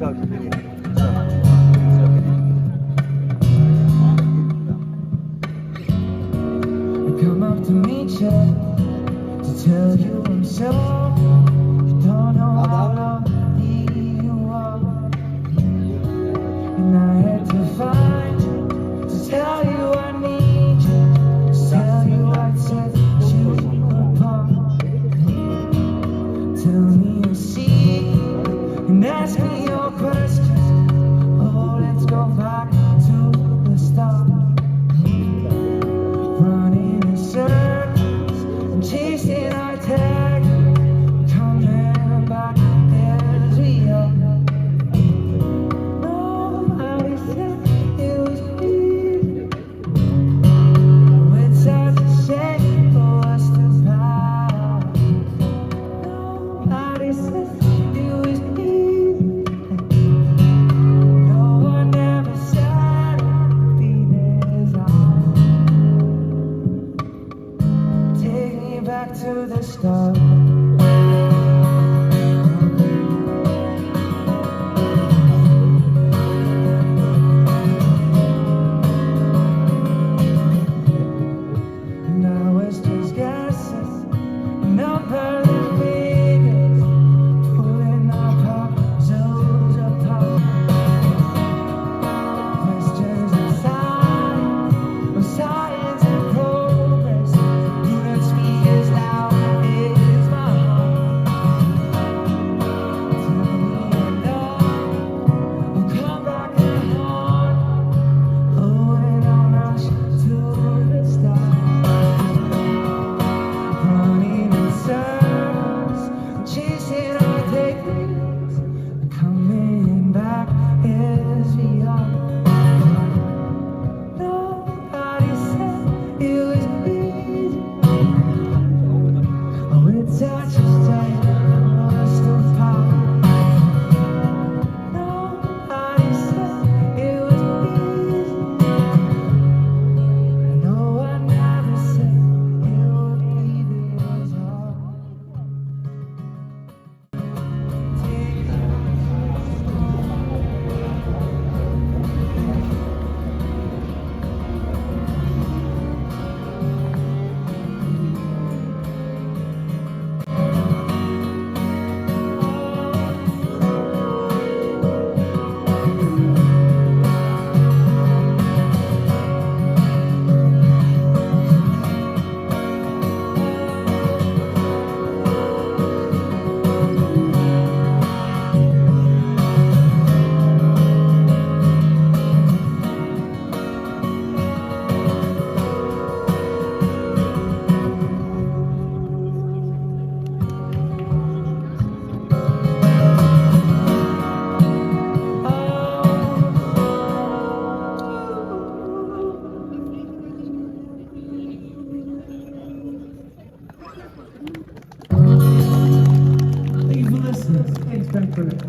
Ciao, Come up to meet you, to tell you I'm sorry. You don't know how lonely you are, and I had to find you, to tell you I need you, to tell you I'd set you apart. Tell me you'll see, and ask me your questions. Oh, let's go back to the start. Running in circles and chasing our tag, coming back as we are. Nobody said it was easy. Oh, it's such a shame for us to part. Nobody said it was easy. No one ever said it'd be this hard. Take me back to the start. And I was just guessing, number the figures, pulling our puzzles apart. Questions of science and progress. You touch me as loud as my heart. Tell me I know I'll come back and haunt. Oh, and I'll rush to the start. Running in circles, chasing our days, coming back as we are. Nobody said it was easy. Oh, it's such a shame for us to part. Nobody said it was easy. No one ever said it would be this hard. Thank you for listening. Thanks, Francfort.